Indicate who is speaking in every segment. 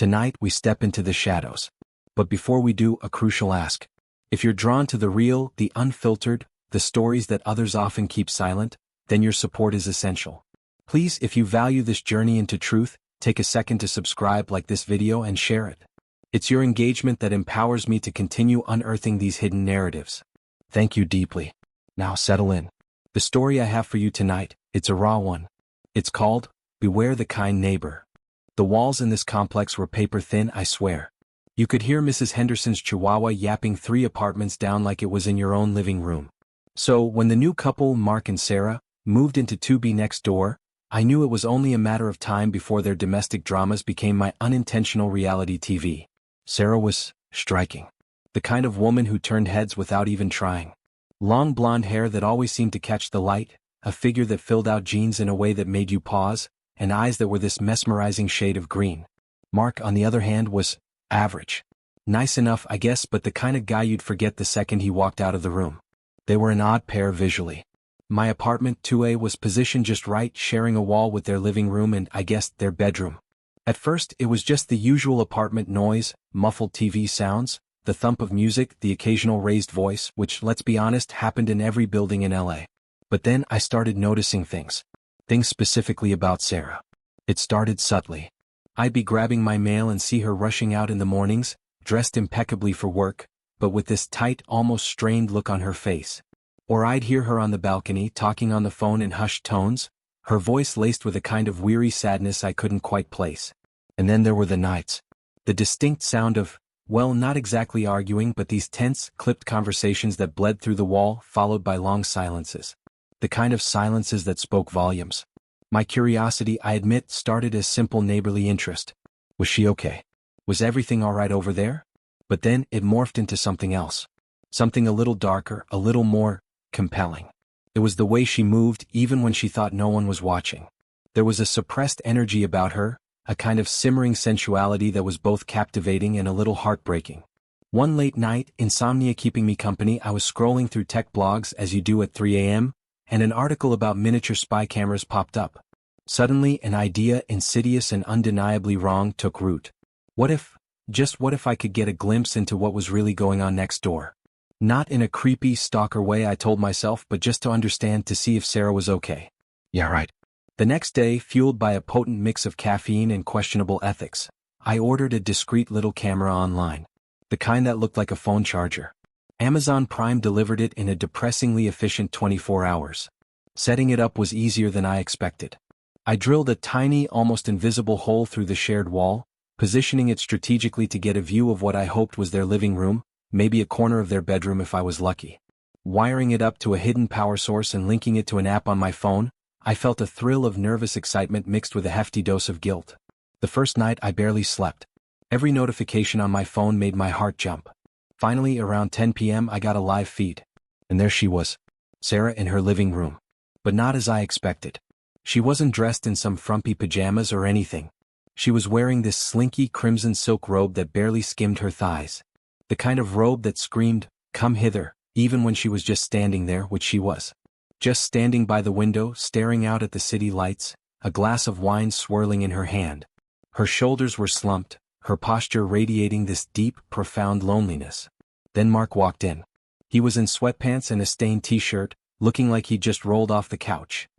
Speaker 1: Tonight we step into the shadows. But before we do, a crucial ask. If you're drawn to the real, the unfiltered, the stories that others often keep silent, then your support is essential. Please, if you value this journey into truth, take a second to subscribe, like this video, and share it. It's your engagement that empowers me to continue unearthing these hidden narratives. Thank you deeply. Now settle in. The story I have for you tonight, it's a raw one. It's called, Beware the Kind Neighbor. The walls in this complex were paper thin, I swear. You could hear Mrs. Henderson's chihuahua yapping 3 apartments down like it was in your own living room. So, when the new couple, Mark and Sarah, moved into 2B next door, I knew it was only a matter of time before their domestic dramas became my unintentional reality TV. Sarah was striking. The kind of woman who turned heads without even trying. Long blonde hair that always seemed to catch the light, a figure that filled out jeans in a way that made you pause, and eyes that were this mesmerizing shade of green. Mark, on the other hand, was average. Nice enough, I guess, but the kind of guy you'd forget the second he walked out of the room. They were an odd pair visually. My apartment, 2A, was positioned just right, sharing a wall with their living room and, I guess, their bedroom. At first, it was just the usual apartment noise, muffled TV sounds, the thump of music, the occasional raised voice, which, let's be honest, happened in every building in LA. But then I started noticing things. Things specifically about Sarah. It started subtly. I'd be grabbing my mail and see her rushing out in the mornings, dressed impeccably for work, but with this tight, almost strained look on her face. Or I'd hear her on the balcony talking on the phone in hushed tones, her voice laced with a kind of weary sadness I couldn't quite place. And then there were the nights. The distinct sound of, well, not exactly arguing, but these tense, clipped conversations that bled through the wall, followed by long silences. The kind of silences that spoke volumes. My curiosity, I admit, started as simple neighborly interest. Was she okay? Was everything all right over there? But then it morphed into something else. Something a little darker, a little more compelling. It was the way she moved, even when she thought no one was watching. There was a suppressed energy about her, a kind of simmering sensuality that was both captivating and a little heartbreaking. One late night, insomnia keeping me company, I was scrolling through tech blogs as you do at 3 a.m., and an article about miniature spy cameras popped up. Suddenly, an idea, insidious and undeniably wrong, took root. What if, just what if I could get a glimpse into what was really going on next door? Not in a creepy stalker way, I told myself, but just to understand, to see if Sarah was okay. Yeah, right. The next day, fueled by a potent mix of caffeine and questionable ethics, I ordered a discreet little camera online. The kind that looked like a phone charger. Amazon Prime delivered it in a depressingly efficient 24 hours. Setting it up was easier than I expected. I drilled a tiny, almost invisible hole through the shared wall, positioning it strategically to get a view of what I hoped was their living room, maybe a corner of their bedroom if I was lucky. Wiring it up to a hidden power source and linking it to an app on my phone, I felt a thrill of nervous excitement mixed with a hefty dose of guilt. The first night I barely slept. Every notification on my phone made my heart jump. Finally, around 10 p.m. I got a live feed. And there she was. Sarah in her living room. But not as I expected. She wasn't dressed in some frumpy pajamas or anything. She was wearing this slinky crimson silk robe that barely skimmed her thighs. The kind of robe that screamed, "Come hither," even when she was just standing there, which she was. Just standing by the window, staring out at the city lights, a glass of wine swirling in her hand. Her shoulders were slumped, her posture radiating this deep, profound loneliness. Then Mark walked in. He was in sweatpants and a stained t-shirt, looking like he'd just rolled off the couch.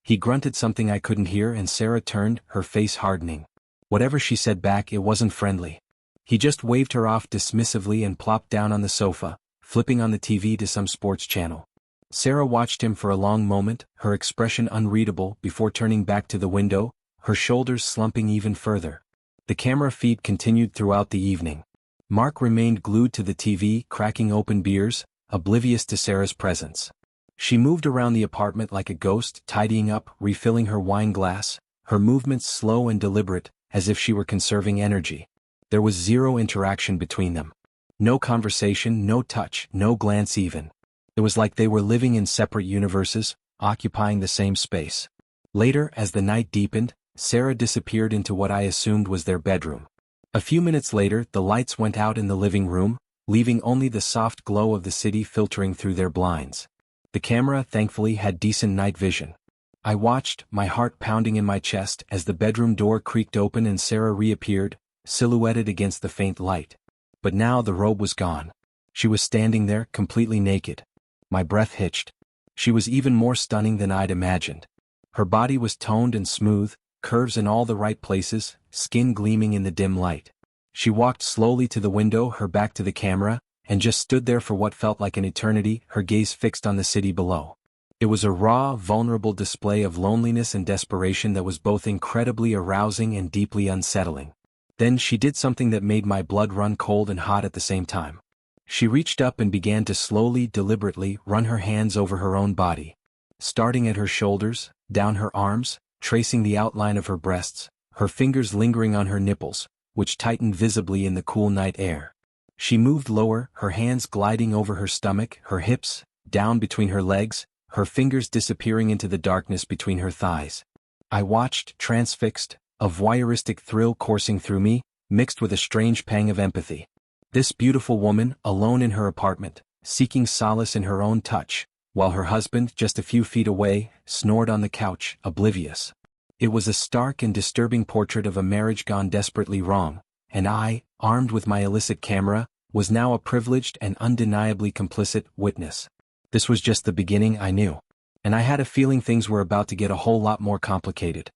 Speaker 1: He grunted something I couldn't hear, and Sarah turned, her face hardening. Whatever she said back, it wasn't friendly. He just waved her off dismissively and plopped down on the sofa, flipping on the TV to some sports channel. Sarah watched him for a long moment, her expression unreadable, before turning back to the window, her shoulders slumping even further. The camera feed continued throughout the evening. Mark remained glued to the TV, cracking open beers, oblivious to Sarah's presence. She moved around the apartment like a ghost, tidying up, refilling her wine glass, her movements slow and deliberate, as if she were conserving energy. There was zero interaction between them. No conversation, no touch, no glance even. It was like they were living in separate universes, occupying the same space. Later, as the night deepened, Sarah disappeared into what I assumed was their bedroom. A few minutes later, the lights went out in the living room, leaving only the soft glow of the city filtering through their blinds. The camera, thankfully, had decent night vision. I watched, my heart pounding in my chest, as the bedroom door creaked open and Sarah reappeared, silhouetted against the faint light. But now the robe was gone. She was standing there, completely naked. My breath hitched. She was even more stunning than I'd imagined. Her body was toned and smooth, curves in all the right places, skin gleaming in the dim light. She walked slowly to the window, her back to the camera, and just stood there for what felt like an eternity, her gaze fixed on the city below. It was a raw, vulnerable display of loneliness and desperation that was both incredibly arousing and deeply unsettling. Then she did something that made my blood run cold and hot at the same time. She reached up and began to slowly, deliberately run her hands over her own body, starting at her shoulders, down her arms, tracing the outline of her breasts, her fingers lingering on her nipples, which tightened visibly in the cool night air. She moved lower, her hands gliding over her stomach, her hips, down between her legs, her fingers disappearing into the darkness between her thighs. I watched, transfixed, a voyeuristic thrill coursing through me, mixed with a strange pang of empathy. This beautiful woman, alone in her apartment, seeking solace in her own touch, while her husband, just a few feet away, snored on the couch, oblivious. It was a stark and disturbing portrait of a marriage gone desperately wrong, and I, armed with my illicit camera, was now a privileged and undeniably complicit witness. This was just the beginning, I knew. And I had a feeling things were about to get a whole lot more complicated.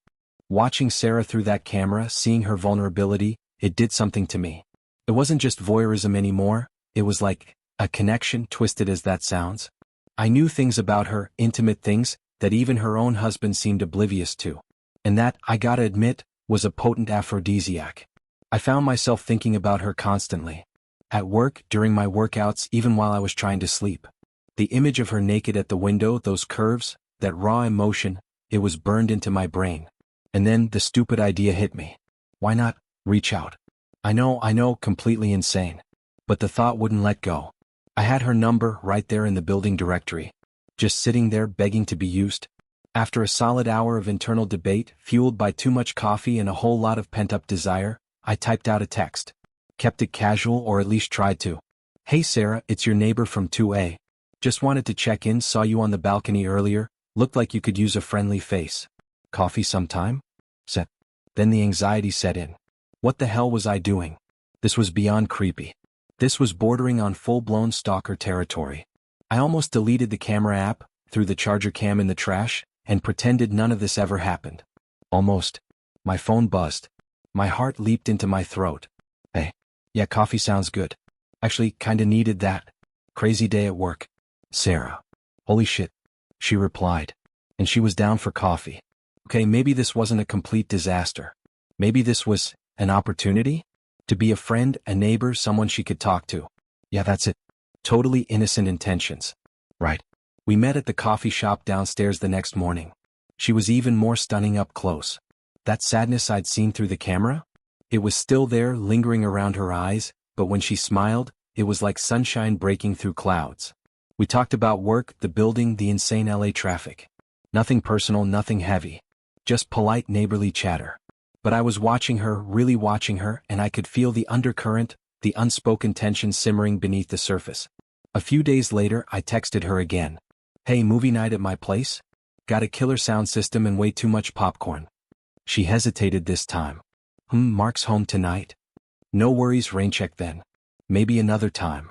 Speaker 1: Watching Sarah through that camera, seeing her vulnerability, it did something to me. It wasn't just voyeurism anymore, it was like a connection, twisted as that sounds. I knew things about her, intimate things, that even her own husband seemed oblivious to. And that, I gotta admit, was a potent aphrodisiac. I found myself thinking about her constantly. At work, during my workouts, even while I was trying to sleep. The image of her naked at the window, those curves, that raw emotion, it was burned into my brain. And then the stupid idea hit me. Why not reach out? I know, completely insane. But the thought wouldn't let go. I had her number right there in the building directory. Just sitting there begging to be used. After a solid hour of internal debate, fueled by too much coffee and a whole lot of pent-up desire, I typed out a text. Kept it casual, or at least tried to. Hey Sarah, it's your neighbor from 2A. Just wanted to check in, saw you on the balcony earlier, looked like you could use a friendly face. Coffee sometime? Set. Then the anxiety set in. What the hell was I doing? This was beyond creepy. This was bordering on full-blown stalker territory. I almost deleted the camera app, threw the charger cam in the trash, and pretended none of this ever happened. Almost. My phone buzzed. My heart leaped into my throat. Hey. Yeah, coffee sounds good. Actually, kinda needed that. Crazy day at work. Sarah. Holy shit. She replied. And she was down for coffee. Okay, maybe this wasn't a complete disaster. Maybe this was an opportunity? To be a friend, a neighbor, someone she could talk to. Yeah, that's it. Totally innocent intentions. Right. We met at the coffee shop downstairs the next morning. She was even more stunning up close. That sadness I'd seen through the camera? It was still there, lingering around her eyes, but when she smiled, it was like sunshine breaking through clouds. We talked about work, the building, the insane LA traffic. Nothing personal, nothing heavy. Just polite neighborly chatter. But I was watching her, really watching her, and I could feel the undercurrent, the unspoken tension simmering beneath the surface. A few days later, I texted her again. Hey, movie night at my place? Got a killer sound system and way too much popcorn. She hesitated this time. Mark's home tonight? No worries, rain check then. Maybe another time.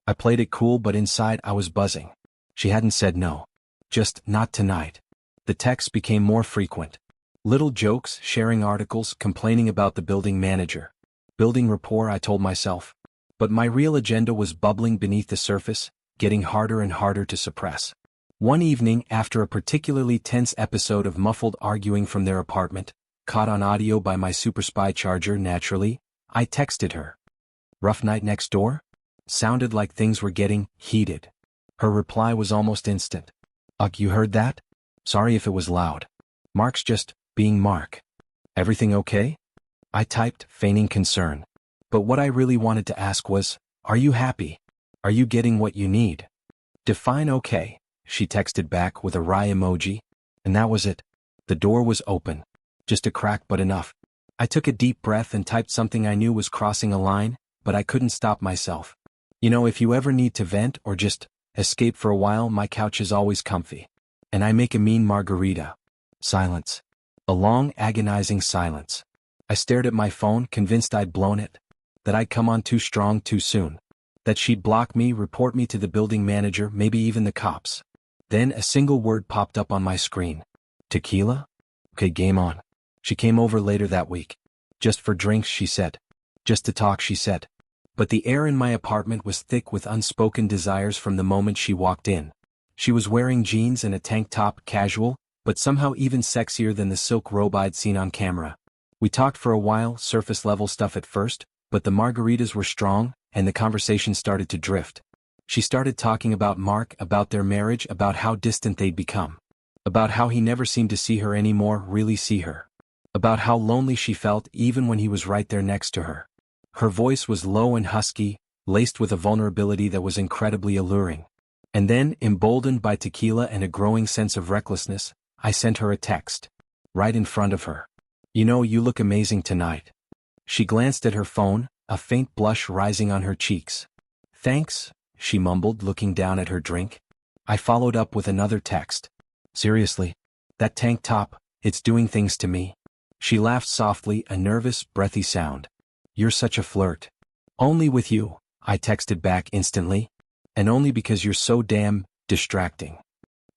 Speaker 1: I played it cool, but inside I was buzzing. She hadn't said no. Just, not tonight. The texts became more frequent. Little jokes, sharing articles, complaining about the building manager. Building rapport, I told myself. But my real agenda was bubbling beneath the surface, getting harder and harder to suppress. One evening, after a particularly tense episode of muffled arguing from their apartment, caught on audio by my super spy charger naturally, I texted her. Rough night next door? Sounded like things were getting heated. Her reply was almost instant. Ugh, you heard that? Sorry if it was loud. Mark's just being Mark. Everything okay? I typed, feigning concern. But what I really wanted to ask was, are you happy? Are you getting what you need? Define okay, she texted back with a wry emoji. And that was it. The door was open. Just a crack, but enough. I took a deep breath and typed something I knew was crossing a line, but I couldn't stop myself. You know, if you ever need to vent or just escape for a while, my couch is always comfy. And I make a mean margarita. Silence. A long, agonizing silence. I stared at my phone, convinced I'd blown it. That I'd come on too strong too soon. That she'd block me, report me to the building manager, maybe even the cops. Then a single word popped up on my screen. Tequila? Okay, game on. She came over later that week. Just for drinks, she said. Just to talk, she said. But the air in my apartment was thick with unspoken desires from the moment she walked in. She was wearing jeans and a tank top, casual, but somehow even sexier than the silk robe I'd seen on camera. We talked for a while, surface-level stuff at first, but the margaritas were strong, and the conversation started to drift. She started talking about Mark, about their marriage, about how distant they'd become. About how he never seemed to see her anymore, really see her. About how lonely she felt even when he was right there next to her. Her voice was low and husky, laced with a vulnerability that was incredibly alluring. And then, emboldened by tequila and a growing sense of recklessness, I sent her a text. Right in front of her. You know, you look amazing tonight. She glanced at her phone, a faint blush rising on her cheeks. Thanks, she mumbled, looking down at her drink. I followed up with another text. Seriously? That tank top, it's doing things to me. She laughed softly, a nervous, breathy sound. You're such a flirt. Only with you, I texted back instantly. And only because you're so damn distracting.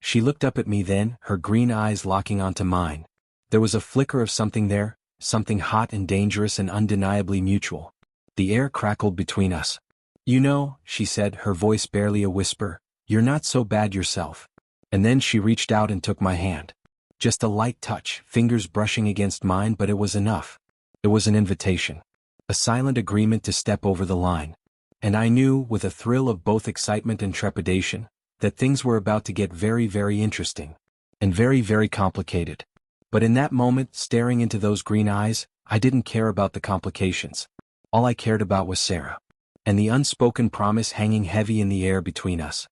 Speaker 1: She looked up at me then, her green eyes locking onto mine. There was a flicker of something there, something hot and dangerous and undeniably mutual. The air crackled between us. You know, she said, her voice barely a whisper, you're not so bad yourself. And then she reached out and took my hand. Just a light touch, fingers brushing against mine, but it was enough. It was an invitation. A silent agreement to step over the line. And I knew, with a thrill of both excitement and trepidation, that things were about to get very, very interesting. And very, very complicated. But in that moment, staring into those green eyes, I didn't care about the complications. All I cared about was Sarah. And the unspoken promise hanging heavy in the air between us.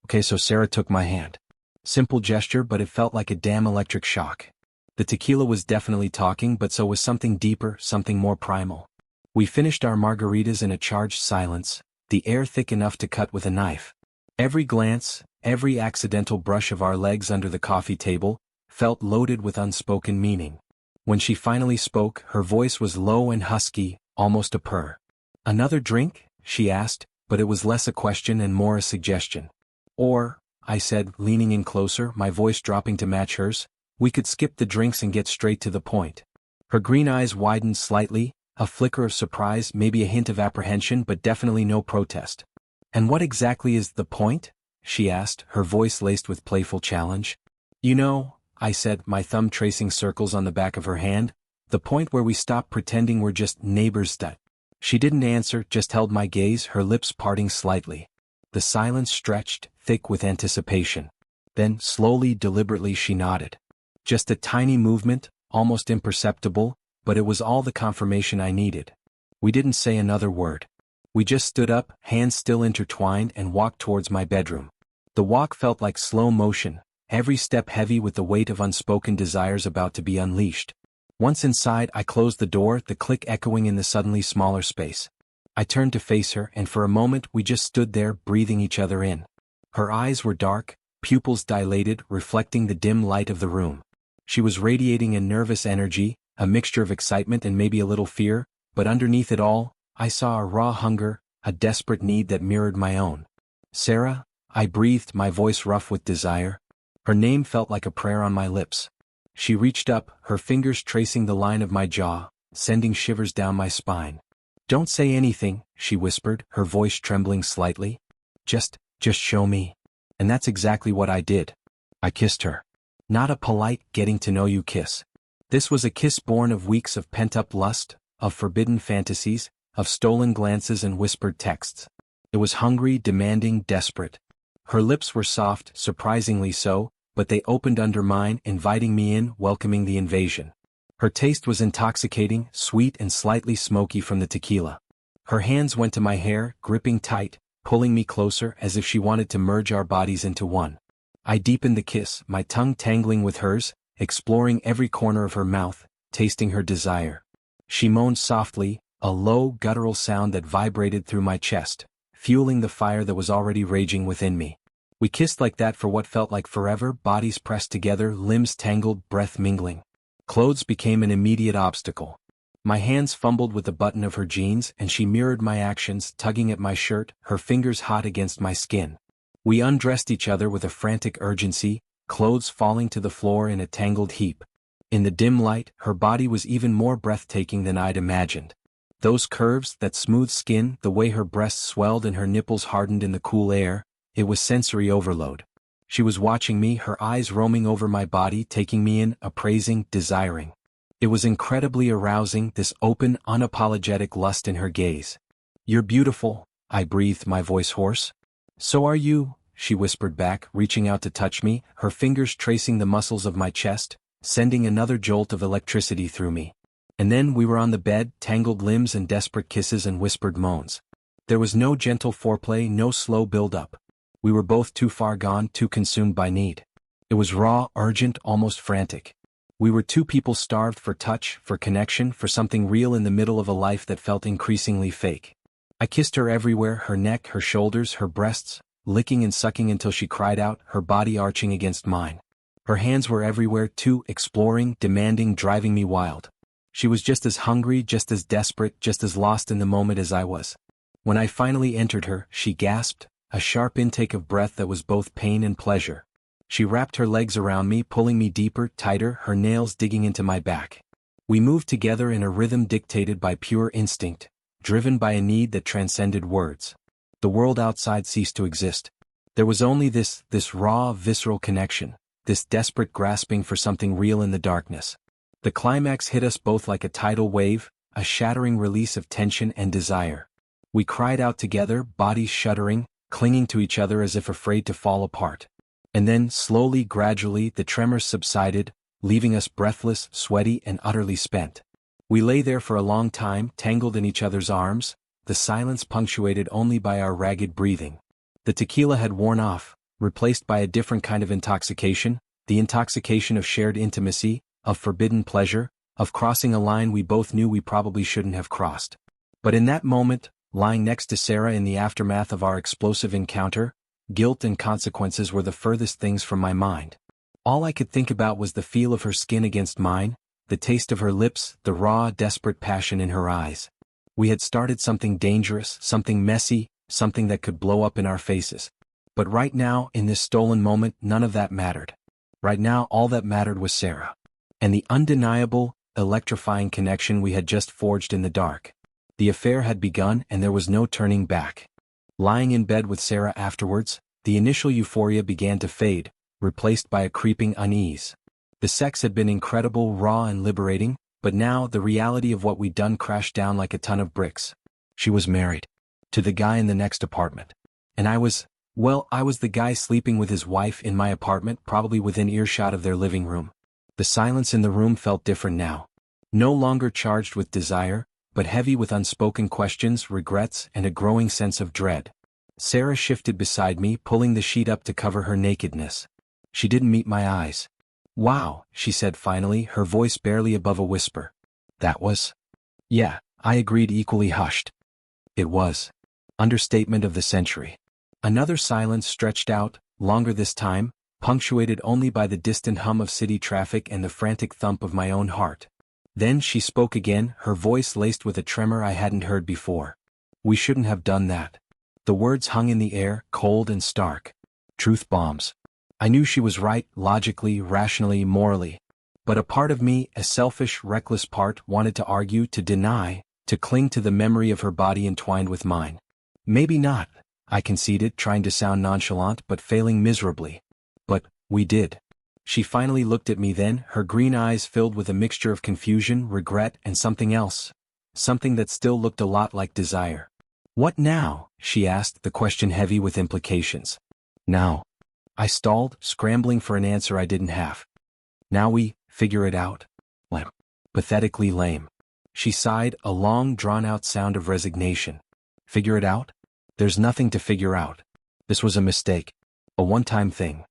Speaker 1: Okay, so Sarah took my hand. Simple gesture, but it felt like a damn electric shock. The tequila was definitely talking, but so was something deeper, something more primal. We finished our margaritas in a charged silence, the air thick enough to cut with a knife. Every glance, every accidental brush of our legs under the coffee table, felt loaded with unspoken meaning. When she finally spoke, her voice was low and husky, almost a purr. Another drink? She asked, but it was less a question and more a suggestion. Or, I said, leaning in closer, my voice dropping to match hers, we could skip the drinks and get straight to the point. Her green eyes widened slightly, a flicker of surprise, maybe a hint of apprehension, but definitely no protest. And what exactly is the point? She asked, her voice laced with playful challenge. You know, I said, my thumb tracing circles on the back of her hand, the point where we stop pretending we're just neighbors. That. She didn't answer, just held my gaze, her lips parting slightly. The silence stretched, thick with anticipation. Then, slowly, deliberately, she nodded. Just a tiny movement, almost imperceptible, but it was all the confirmation I needed. We didn't say another word. We just stood up, hands still intertwined, and walked towards my bedroom. The walk felt like slow motion, every step heavy with the weight of unspoken desires about to be unleashed. Once inside, I closed the door, the click echoing in the suddenly smaller space. I turned to face her, and for a moment we just stood there, breathing each other in. Her eyes were dark, pupils dilated, reflecting the dim light of the room. She was radiating a nervous energy, a mixture of excitement and maybe a little fear, but underneath it all, I saw a raw hunger, a desperate need that mirrored my own. Sarah, I breathed, my voice rough with desire. Her name felt like a prayer on my lips. She reached up, her fingers tracing the line of my jaw, sending shivers down my spine. Don't say anything, she whispered, her voice trembling slightly. Just show me. And that's exactly what I did. I kissed her. Not a polite, getting-to-know-you kiss. This was a kiss born of weeks of pent-up lust, of forbidden fantasies, of stolen glances and whispered texts. It was hungry, demanding, desperate. Her lips were soft, surprisingly so, but they opened under mine, inviting me in, welcoming the invasion. Her taste was intoxicating, sweet and slightly smoky from the tequila. Her hands went to my hair, gripping tight, pulling me closer as if she wanted to merge our bodies into one. I deepened the kiss, my tongue tangling with hers, exploring every corner of her mouth, tasting her desire. She moaned softly, a low, guttural sound that vibrated through my chest, fueling the fire that was already raging within me. We kissed like that for what felt like forever, bodies pressed together, limbs tangled, breath mingling. Clothes became an immediate obstacle. My hands fumbled with the button of her jeans and she mirrored my actions, tugging at my shirt, her fingers hot against my skin. We undressed each other with a frantic urgency, clothes falling to the floor in a tangled heap. In the dim light, her body was even more breathtaking than I'd imagined. Those curves, that smooth skin, the way her breasts swelled and her nipples hardened in the cool air, it was sensory overload. She was watching me, her eyes roaming over my body, taking me in, appraising, desiring. It was incredibly arousing, this open, unapologetic lust in her gaze. "You're beautiful," I breathed, my voice hoarse. "So are you," she whispered back, reaching out to touch me, her fingers tracing the muscles of my chest, sending another jolt of electricity through me. And then we were on the bed, tangled limbs and desperate kisses and whispered moans. There was no gentle foreplay, no slow build-up. We were both too far gone, too consumed by need. It was raw, urgent, almost frantic. We were two people starved for touch, for connection, for something real in the middle of a life that felt increasingly fake. I kissed her everywhere, her neck, her shoulders, her breasts, licking and sucking until she cried out, her body arching against mine. Her hands were everywhere too, exploring, demanding, driving me wild. She was just as hungry, just as desperate, just as lost in the moment as I was. When I finally entered her, she gasped, a sharp intake of breath that was both pain and pleasure. She wrapped her legs around me, pulling me deeper, tighter, her nails digging into my back. We moved together in a rhythm dictated by pure instinct, driven by a need that transcended words. The world outside ceased to exist. There was only this raw, visceral connection, this desperate grasping for something real in the darkness. The climax hit us both like a tidal wave, a shattering release of tension and desire. We cried out together, bodies shuddering, clinging to each other as if afraid to fall apart. And then, slowly, gradually, the tremors subsided, leaving us breathless, sweaty, and utterly spent. We lay there for a long time, tangled in each other's arms, the silence punctuated only by our ragged breathing. The tequila had worn off, replaced by a different kind of intoxication, the intoxication of shared intimacy, of forbidden pleasure, of crossing a line we both knew we probably shouldn't have crossed. But in that moment, lying next to Sarah in the aftermath of our explosive encounter, guilt and consequences were the furthest things from my mind. All I could think about was the feel of her skin against mine, the taste of her lips, the raw, desperate passion in her eyes. We had started something dangerous, something messy, something that could blow up in our faces. But right now, in this stolen moment, none of that mattered. Right now, all that mattered was Sarah. And the undeniable, electrifying connection we had just forged in the dark. The affair had begun and there was no turning back. Lying in bed with Sarah afterwards, the initial euphoria began to fade, replaced by a creeping unease. The sex had been incredible, raw and liberating, but now the reality of what we'd done crashed down like a ton of bricks. She was married. To the guy in the next apartment. And I was the guy sleeping with his wife in my apartment, probably within earshot of their living room. The silence in the room felt different now. No longer charged with desire, but heavy with unspoken questions, regrets, and a growing sense of dread. Sarah shifted beside me, pulling the sheet up to cover her nakedness. She didn't meet my eyes. "Wow," she said finally, her voice barely above a whisper. "That was?" "Yeah," I agreed, equally hushed. "It was." Understatement of the century. Another silence stretched out, longer this time, punctuated only by the distant hum of city traffic and the frantic thump of my own heart. Then she spoke again, her voice laced with a tremor I hadn't heard before. "We shouldn't have done that." The words hung in the air, cold and stark. Truth bombs. I knew she was right, logically, rationally, morally. But a part of me, a selfish, reckless part, wanted to argue, to deny, to cling to the memory of her body entwined with mine. "Maybe not," I conceded, trying to sound nonchalant but failing miserably. "But we did." She finally looked at me then, her green eyes filled with a mixture of confusion, regret, and something else. Something that still looked a lot like desire. "What now?" she asked, the question heavy with implications. "Now." I stalled, scrambling for an answer I didn't have. "Now we figure it out." Lame. Pathetically lame. She sighed, a long, drawn-out sound of resignation. "Figure it out? There's nothing to figure out. This was a mistake. A one-time thing."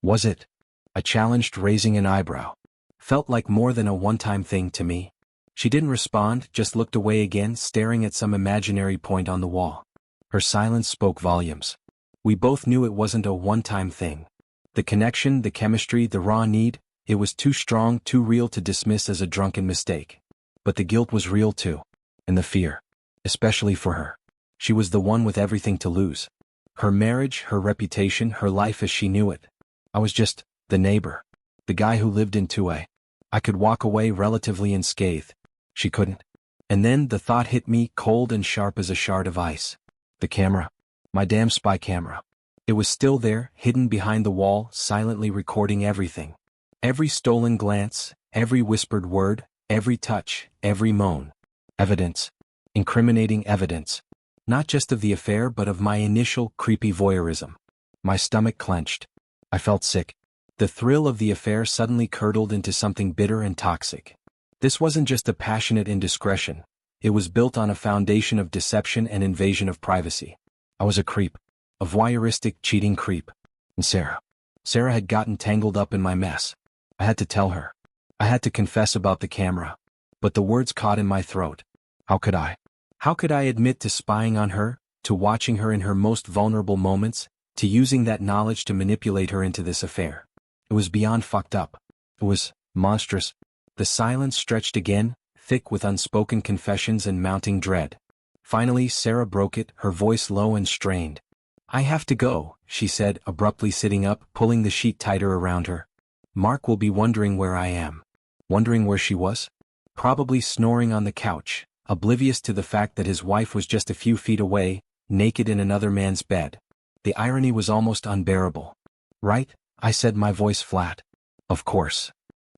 Speaker 1: "Was it?" I challenged, raising an eyebrow. Felt like more than a one-time thing to me. She didn't respond, just looked away again, staring at some imaginary point on the wall. Her silence spoke volumes. We both knew it wasn't a one-time thing. The connection, the chemistry, the raw need, it was too strong, too real to dismiss as a drunken mistake. But the guilt was real too. And the fear. Especially for her. She was the one with everything to lose. Her marriage, her reputation, her life as she knew it. I was just the neighbor. The guy who lived in 2A. I could walk away relatively unscathed. She couldn't. And then the thought hit me, cold and sharp as a shard of ice. The camera. My damn spy camera. It was still there, hidden behind the wall, silently recording everything. Every stolen glance, every whispered word, every touch, every moan. Evidence. Incriminating evidence. Not just of the affair but of my initial, creepy voyeurism. My stomach clenched. I felt sick. The thrill of the affair suddenly curdled into something bitter and toxic. This wasn't just a passionate indiscretion. It was built on a foundation of deception and invasion of privacy. I was a creep. A voyeuristic, cheating creep. And Sarah. Sarah had gotten tangled up in my mess. I had to tell her. I had to confess about the camera. But the words caught in my throat. How could I? How could I admit to spying on her, to watching her in her most vulnerable moments, to using that knowledge to manipulate her into this affair? It was beyond fucked up. It was monstrous. The silence stretched again, thick with unspoken confessions and mounting dread. Finally, Sarah broke it, her voice low and strained. I have to go, she said, abruptly sitting up, pulling the sheet tighter around her. Mark will be wondering where I am. Wondering where she was? Probably snoring on the couch, oblivious to the fact that his wife was just a few feet away, naked in another man's bed. The irony was almost unbearable. Right? I said, my voice flat. Of course.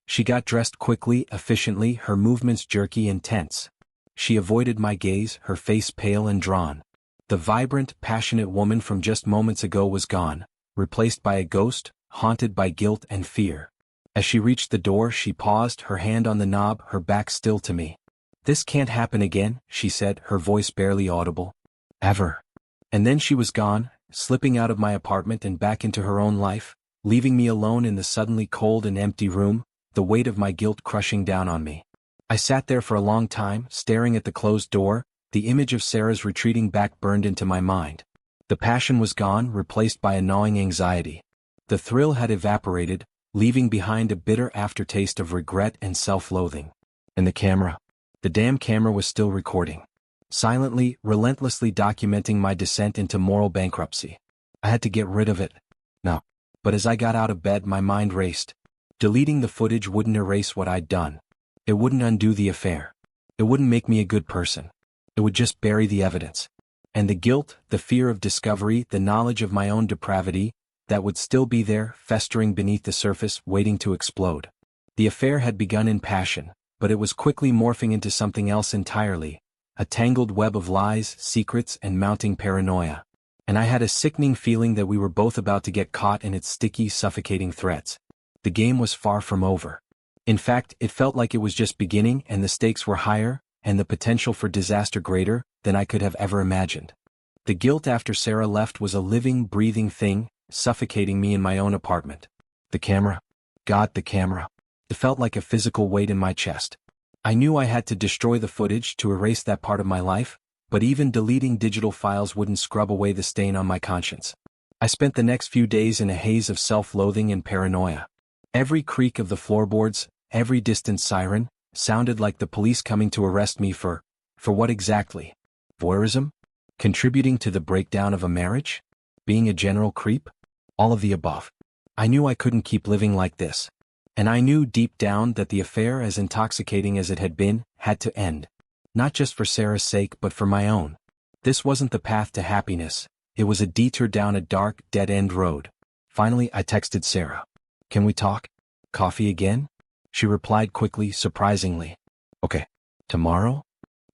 Speaker 1: She got dressed quickly, efficiently, her movements jerky and tense. She avoided my gaze, her face pale and drawn. The vibrant, passionate woman from just moments ago was gone, replaced by a ghost, haunted by guilt and fear. As she reached the door, she paused, her hand on the knob, her back still to me. This can't happen again, she said, her voice barely audible. Ever. And then she was gone, slipping out of my apartment and back into her own life, leaving me alone in the suddenly cold and empty room, the weight of my guilt crushing down on me. I sat there for a long time, staring at the closed door, the image of Sarah's retreating back burned into my mind. The passion was gone, replaced by a gnawing anxiety. The thrill had evaporated, leaving behind a bitter aftertaste of regret and self-loathing. And the camera. The damn camera was still recording. Silently, relentlessly documenting my descent into moral bankruptcy. I had to get rid of it. No. But as I got out of bed, my mind raced. Deleting the footage wouldn't erase what I'd done. It wouldn't undo the affair. It wouldn't make me a good person. It would just bury the evidence. And the guilt, the fear of discovery, the knowledge of my own depravity, that would still be there, festering beneath the surface, waiting to explode. The affair had begun in passion, but it was quickly morphing into something else entirely, a tangled web of lies, secrets, and mounting paranoia. And I had a sickening feeling that we were both about to get caught in its sticky, suffocating threads. The game was far from over. In fact, it felt like it was just beginning, and the stakes were higher, and the potential for disaster greater, than I could have ever imagined. The guilt after Sarah left was a living, breathing thing, suffocating me in my own apartment. The camera. God, the camera. It felt like a physical weight in my chest. I knew I had to destroy the footage to erase that part of my life, but even deleting digital files wouldn't scrub away the stain on my conscience. I spent the next few days in a haze of self-loathing and paranoia. Every creak of the floorboards, every distant siren, sounded like the police coming to arrest me for what exactly? Voyeurism? Contributing to the breakdown of a marriage? Being a general creep? All of the above. I knew I couldn't keep living like this. And I knew deep down that the affair, as intoxicating as it had been, had to end. Not just for Sarah's sake but for my own. This wasn't the path to happiness. It was a detour down a dark, dead-end road. Finally, I texted Sarah. Can we talk? Coffee again? She replied quickly, surprisingly. Okay. Tomorrow?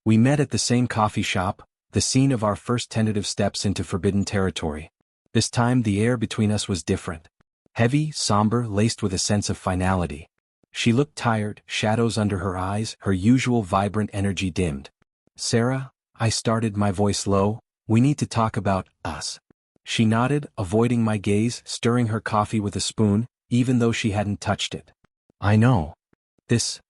Speaker 1: We met at the same coffee shop, the scene of our first tentative steps into forbidden territory. This time the air between us was different. Heavy, somber, laced with a sense of finality. She looked tired, shadows under her eyes, her usual vibrant energy dimmed. Sarah, I started, my voice low, we need to talk about us. She nodded, avoiding my gaze, stirring her coffee with a spoon, even though she hadn't touched it. I know. This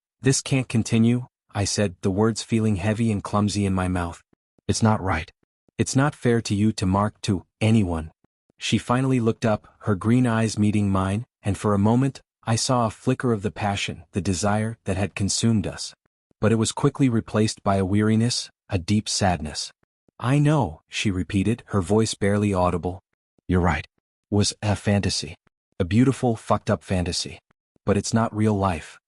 Speaker 1: can't continue, I said, the words feeling heavy and clumsy in my mouth. It's not right. It's not fair to you, to Mark, to anyone. She finally looked up, her green eyes meeting mine, and for a moment, I saw a flicker of the passion, the desire that had consumed us. but it was quickly replaced by a weariness, a deep sadness. "I know," she repeated, her voice barely audible. "You're right. Was a fantasy. A beautiful, fucked up fantasy. But it's not real life."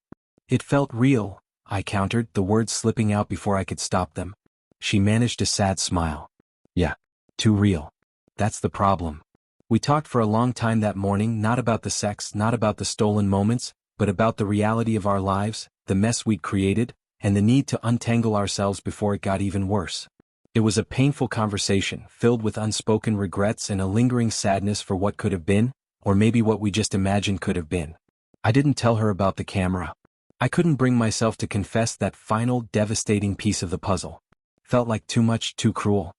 Speaker 1: "It felt real," I countered, the words slipping out before I could stop them. She managed a sad smile. "Yeah. Too real. That's the problem." We talked for a long time that morning, not about the sex, not about the stolen moments, but about the reality of our lives, the mess we'd created, and the need to untangle ourselves before it got even worse. It was a painful conversation, filled with unspoken regrets and a lingering sadness for what could have been, or maybe what we just imagined could have been. I didn't tell her about the camera. I couldn't bring myself to confess that final, devastating piece of the puzzle. Felt like too much, too cruel.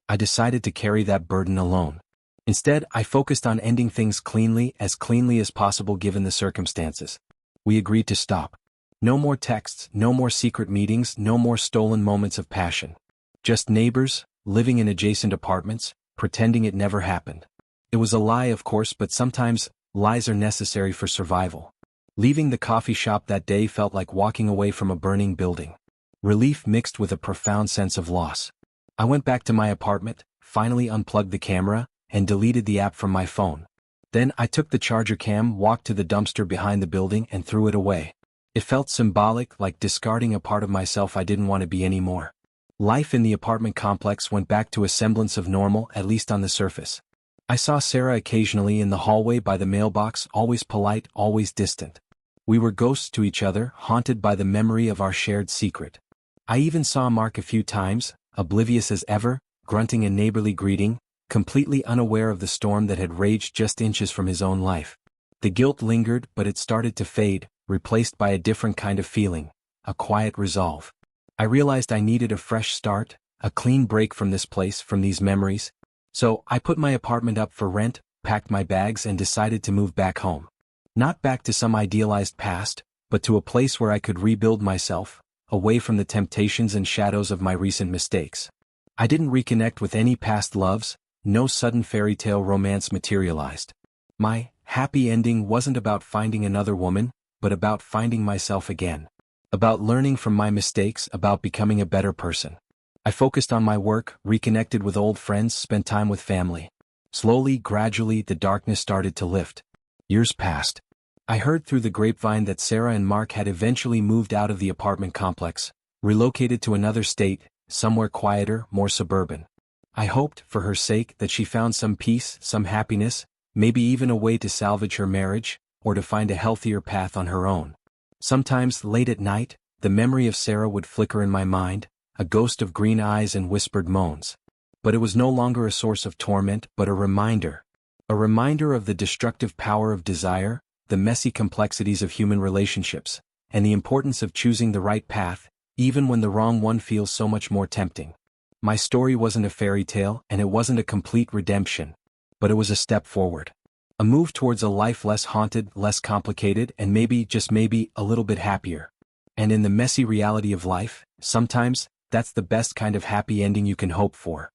Speaker 1: I decided to carry that burden alone. Instead, I focused on ending things cleanly as possible given the circumstances. We agreed to stop. No more texts, no more secret meetings, no more stolen moments of passion. Just neighbors, living in adjacent apartments, pretending it never happened. It was a lie, of course, but sometimes, lies are necessary for survival. Leaving the coffee shop that day felt like walking away from a burning building. Relief mixed with a profound sense of loss. I went back to my apartment, finally unplugged the camera, and deleted the app from my phone. Then I took the charger cam, walked to the dumpster behind the building, and threw it away. It felt symbolic, like discarding a part of myself I didn't want to be anymore. Life in the apartment complex went back to a semblance of normal, at least on the surface. I saw Sarah occasionally in the hallway by the mailbox, always polite, always distant. We were ghosts to each other, haunted by the memory of our shared secret. I even saw Mark a few times, oblivious as ever, grunting a neighborly greeting, completely unaware of the storm that had raged just inches from his own life. The guilt lingered, but it started to fade, replaced by a different kind of feeling, a quiet resolve. I realized I needed a fresh start, a clean break from this place, from these memories. So, I put my apartment up for rent, packed my bags, and decided to move back home. Not back to some idealized past, but to a place where I could rebuild myself, away from the temptations and shadows of my recent mistakes. I didn't reconnect with any past loves, no sudden fairy tale romance materialized. My happy ending wasn't about finding another woman, but about finding myself again. About learning from my mistakes, about becoming a better person. I focused on my work, reconnected with old friends, spent time with family. Slowly, gradually, the darkness started to lift. Years passed. I heard through the grapevine that Sarah and Mark had eventually moved out of the apartment complex, relocated to another state, somewhere quieter, more suburban. I hoped, for her sake, that she found some peace, some happiness, maybe even a way to salvage her marriage, or to find a healthier path on her own. Sometimes, late at night, the memory of Sarah would flicker in my mind, a ghost of green eyes and whispered moans. But it was no longer a source of torment, but a reminder. A reminder of the destructive power of desire, the messy complexities of human relationships, and the importance of choosing the right path, even when the wrong one feels so much more tempting. My story wasn't a fairy tale, and it wasn't a complete redemption. But it was a step forward. A move towards a life less haunted, less complicated, and maybe, just maybe, a little bit happier. And in the messy reality of life, sometimes, that's the best kind of happy ending you can hope for.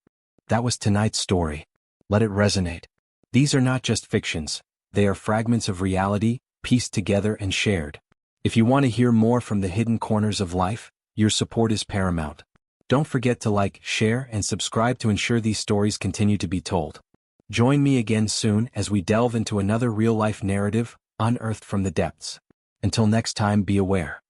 Speaker 1: That was tonight's story. Let it resonate. These are not just fictions. They are fragments of reality, pieced together and shared. If you want to hear more from the hidden corners of life, your support is paramount. Don't forget to like, share, and subscribe to ensure these stories continue to be told. Join me again soon as we delve into another real-life narrative, unearthed from the depths. Until next time, be aware.